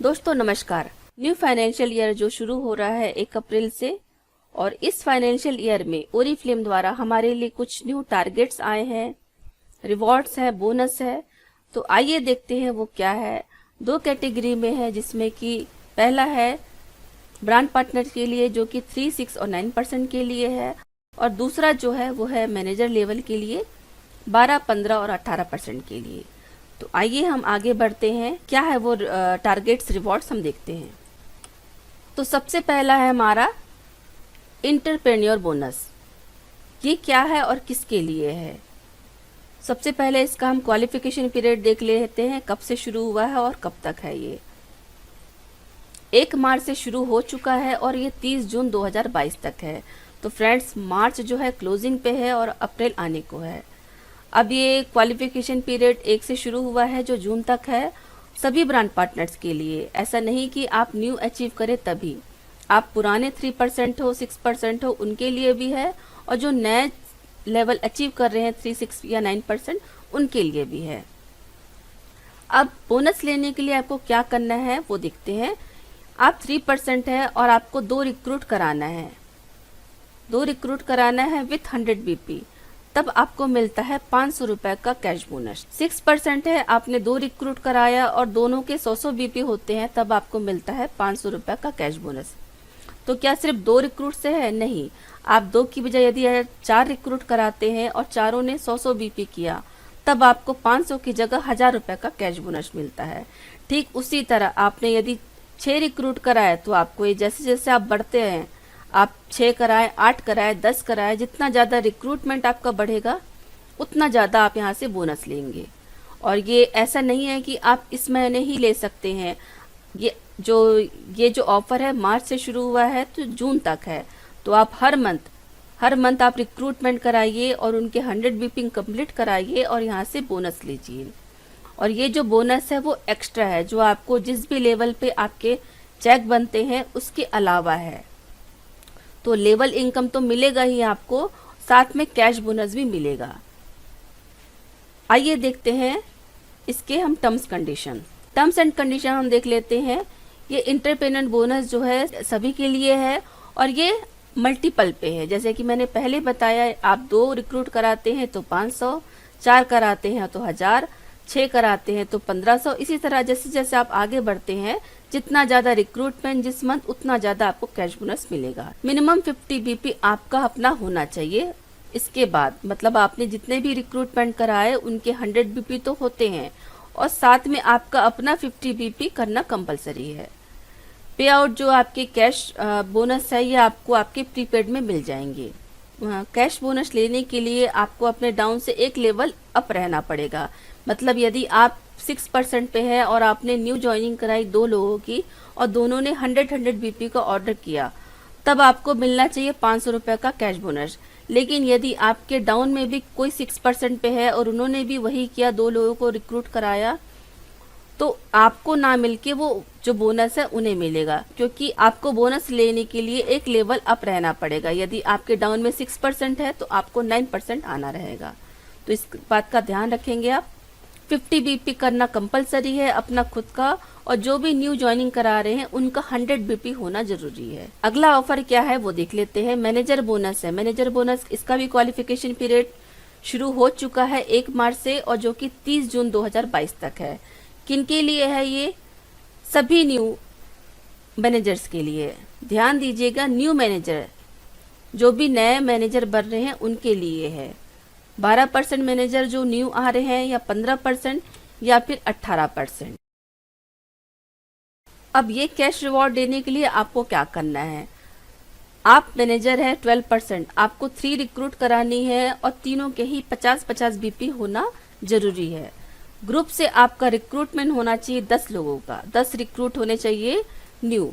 दोस्तों नमस्कार। New financial year जो शुरू हो रहा है 1 अप्रैल से, और इस फाइनेंशियल ईयर में ओरिफ्लेम द्वारा हमारे लिए कुछ न्यू टारगेट्स आए हैं, रिवॉर्ड्स है, बोनस है। तो आइए देखते हैं वो क्या है। 2 कैटेगरी में है, जिसमें कि पहला है ब्रांड पार्टनर के लिए जो कि 3, 6 और 9% के लिए है, और दूसरा जो है वो है मैनेजर लेवल के लिए 12, 15 और 18% के लिए। तो आइए हम आगे बढ़ते हैं, क्या है वो टारगेट्स रिवॉर्ड्स हम देखते हैं। तो सबसे पहला है हमारा इंटरप्रेन्योर बोनस। ये क्या है और किसके लिए है? सबसे पहले इसका हम क्वालिफिकेशन पीरियड देख लेते हैं, कब से शुरू हुआ है और कब तक है। ये 1 मार्च से शुरू हो चुका है और ये 30 जून 2022 तक है। तो फ्रेंड्स, मार्च जो है क्लोजिंग पे है और अप्रैल आने को है। अब ये क्वालिफिकेशन पीरियड 1 से शुरू हुआ है जो जून तक है, सभी ब्रांड पार्टनर्स के लिए। ऐसा नहीं कि आप न्यू अचीव करें तभी, आप पुराने 3% हो, 6% हो, उनके लिए भी है, और जो नए लेवल अचीव कर रहे हैं 3, 6 या 9%, उनके लिए भी है। अब बोनस लेने के लिए आपको क्या करना है वो देखते हैं। आप 3% है और आपको 2 रिक्रूट कराना है, 2 रिक्रूट कराना है विथ 100 BP, तब आपको मिलता है 500 रुपए का कैश बोनस। 6% है, आपने 2 रिक्रूट कराया और दोनों के 100 BP होते हैं, तब आपको मिलता है 500 रुपए का कैश बोनस। तो क्या सिर्फ 2 रिक्रूट से है? नहीं, आप 2 की बजाय यदि 4 रिक्रूट कराते हैं और चारों ने 100 BP किया, तब आपको 500 की जगह 1000 रुपए का कैश बोनस मिलता है। ठीक उसी तरह आपने यदि 6 रिक्रूट कराए, तो आपको ये जैसे जैसे आप बढ़ते हैं, आप 6 कराए, 8 कराए, 10 कराए, जितना ज़्यादा रिक्रूटमेंट आपका बढ़ेगा उतना ज़्यादा आप यहाँ से बोनस लेंगे। और ये ऐसा नहीं है कि आप इस महीने ही ले सकते हैं। ये जो ऑफर है मार्च से शुरू हुआ है तो जून तक है। तो आप हर मंथ आप रिक्रूटमेंट कराइए और उनके 100 BP कंप्लीट कराइए और यहाँ से बोनस लीजिए। और ये जो बोनस है वो एक्स्ट्रा है, जो आपको जिस भी लेवल पे आपके चेक बनते हैं उसके अलावा है। तो लेवल इनकम तो मिलेगा ही आपको, साथ में कैश बोनस भी मिलेगा। आइए देखते हैं इसके हम टर्म्स एंड कंडीशन हम देख लेते हैं। ये इंटरप्रेन्योर बोनस जो है सभी के लिए है और ये मल्टीपल पे है। जैसे कि मैंने पहले बताया, आप 2 रिक्रूट कराते हैं तो 500, 4 कराते हैं तो 1000, 6 कराते हैं तो 1500। इसी तरह जैसे जैसे आप आगे बढ़ते हैं, जितना ज्यादा रिक्रूटमेंट जिस मंथ, उतना ज्यादा आपको कैश बोनस मिलेगा। मिनिमम 50 BP आपका अपना होना चाहिए। इसके बाद मतलब आपने जितने भी रिक्रूटमेंट कराए उनके 100 BP तो होते हैं, और साथ में आपका अपना 50 BP करना कंपलसरी है। पे आउट जो आपके कैश बोनस है, ये आपको आपके प्रीपेड में मिल जाएंगे। कैश बोनस लेने के लिए आपको अपने डाउन से 1 लेवल अप रहना पड़ेगा। मतलब यदि आप 6% पे है और आपने न्यू ज्वाइनिंग कराई 2 लोगों की और दोनों ने 100 BP का ऑर्डर किया, तब आपको मिलना चाहिए 500 रुपए का कैश बोनस। लेकिन यदि आपके डाउन में भी कोई 6% पे है और उन्होंने भी वही किया, 2 लोगों को रिक्रूट कराया, तो आपको ना मिलके वो जो बोनस है उन्हें मिलेगा, क्योंकि आपको बोनस लेने के लिए 1 लेवल अप रहना पड़ेगा। यदि आपके डाउन में 6% है तो आपको 9% आना रहेगा। तो इस बात का ध्यान रखेंगे आप। 50 BP करना कंपलसरी है अपना खुद का, और जो भी न्यू ज्वाइनिंग करा रहे हैं उनका 100 BP होना जरूरी है। अगला ऑफर क्या है वो देख लेते हैं। मैनेजर बोनस है। मैनेजर बोनस, इसका भी क्वालिफिकेशन पीरियड शुरू हो चुका है 1 मार्च से, और जो कि 30 जून 2022 तक है। किनके लिए है ये? सभी न्यू मैनेजर्स के लिए। ध्यान दीजिएगा, न्यू मैनेजर, जो भी नए मैनेजर बन रहे हैं उनके लिए है। 12% मैनेजर जो न्यू आ रहे हैं, या 15% या फिर 18%। अब ये कैश रिवॉर्ड देने के लिए आपको क्या करना है? आप मैनेजर है 12%, आपको 3 रिक्रूट करानी है और तीनों के ही 50-50 BP होना जरूरी है। ग्रुप से आपका रिक्रूटमेंट होना चाहिए 10 लोगों का, 10 रिक्रूट होने चाहिए न्यू,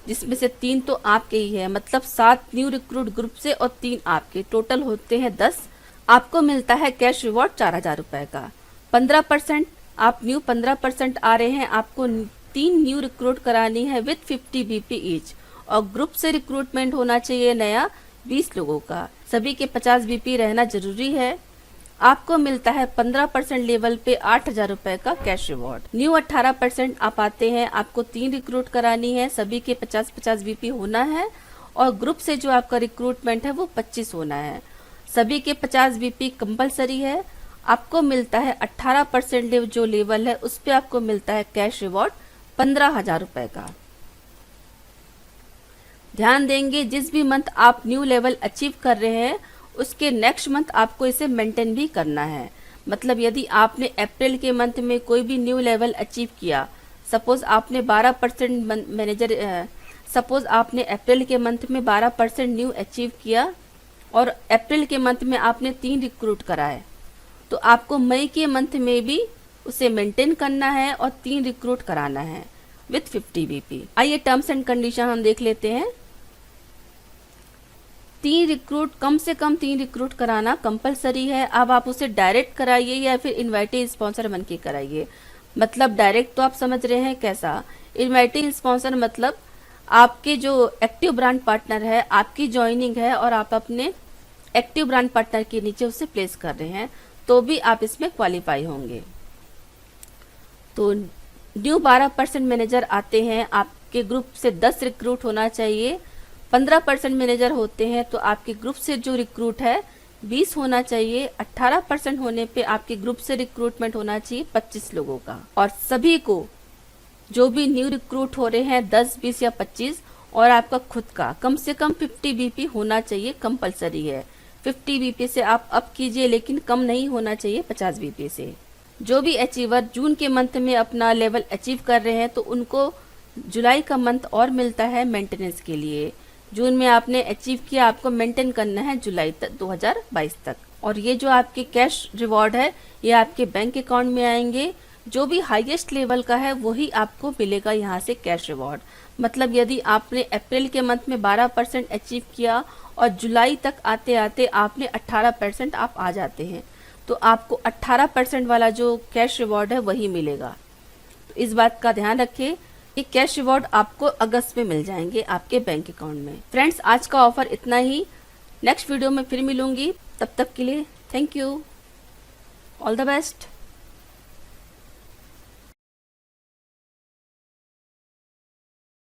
जिसमें से 3 तो आपके ही है। मतलब 7 न्यू रिक्रूट ग्रुप से और 3 आपके, टोटल होते हैं 10। आपको मिलता है कैश रिवॉर्ड 4000 रुपए का। 15% आप न्यू 15% आ रहे हैं, आपको 3 न्यू रिक्रूट करानी है विथ 50 BP ईच, और ग्रुप से रिक्रूटमेंट होना चाहिए नया 20 लोगों का। सभी के 50 BP रहना जरूरी है। आपको मिलता है 15% लेवल पे 8,000 रुपए का कैश रिवॉर्ड। न्यू 18% आप आते हैं, आपको 3 रिक्रूट करानी है, सभी के 50-50 वीपी होना है और ग्रुप से जो आपका रिक्रूटमेंट है वो 25 होना है। सभी के 50 वीपी कंपलसरी है। आपको मिलता है 18% जो लेवल है उस पे आपको मिलता है कैश रिवॉर्ड 15,000 रुपए का। ध्यान देंगे जिस भी मंथ आप न्यू लेवल अचीव कर रहे हैं उसके नेक्स्ट मंथ आपको इसे मेंटेन भी करना है। मतलब यदि आपने अप्रैल के मंथ में कोई भी न्यू लेवल अचीव किया, सपोज आपने 12% सपोज आपने अप्रैल के मंथ में 12% न्यू अचीव किया और अप्रैल के मंथ में आपने 3 रिक्रूट कराए, तो आपको मई के मंथ में भी उसे मेंटेन करना है और 3 रिक्रूट कराना है विथ 50 वीपी। आइए टर्म्स एंड कंडीशन हम देख लेते हैं। 3 रिक्रूट, कम से कम 3 रिक्रूट कराना कंपलसरी है। अब आप उसे डायरेक्ट कराइए या फिर इनवाइटेड स्पॉन्सर बन के कराइए। मतलब डायरेक्ट तो आप समझ रहे हैं कैसा, इनवाइटेड स्पॉन्सर मतलब आपके जो एक्टिव ब्रांड पार्टनर है, आपकी ज्वाइनिंग है और आप अपने एक्टिव ब्रांड पार्टनर के नीचे उसे प्लेस कर रहे हैं तो भी आप इसमें क्वालिफाई होंगे। तो न्यू 12% मैनेजर आते हैं, आपके ग्रुप से 10 रिक्रूट होना चाहिए। 15% मैनेजर होते हैं तो आपके ग्रुप से जो रिक्रूट है 20 होना चाहिए। 18% होने पे आपके ग्रुप से रिक्रूटमेंट होना चाहिए 25 लोगों का। और सभी को जो भी न्यू रिक्रूट हो रहे हैं 10, 20 या 25 और आपका खुद का कम से कम 50 बीपी होना चाहिए, कंपलसरी है। 50 बीपी से आप अप कीजिए लेकिन कम नहीं होना चाहिए 50 बीपी से। जो भी अचीवर जून के मंथ में अपना लेवल अचीव कर रहे हैं तो उनको जुलाई का मंथ और मिलता है मेंटेनेंस के लिए। जून में आपने अचीव किया, आपको मेंटेन करना है जुलाई तक 2022 तक। और ये जो आपके कैश रिवॉर्ड है ये आपके बैंक अकाउंट में आएंगे। जो भी हाईएस्ट लेवल का है वही आपको मिलेगा यहाँ से कैश रिवॉर्ड। मतलब यदि आपने अप्रैल के मंथ में 12% अचीव किया और जुलाई तक आते आते आपने 18% आप आ जाते हैं तो आपको 18% वाला जो कैश रिवॉर्ड है वही मिलेगा। तो इस बात का ध्यान रखें, ये कैश रिवॉर्ड आपको अगस्त में मिल जाएंगे आपके बैंक अकाउंट में। फ्रेंड्स, आज का ऑफर इतना ही। नेक्स्ट वीडियो में फिर मिलूंगी, तब तक के लिए thank you, all the best.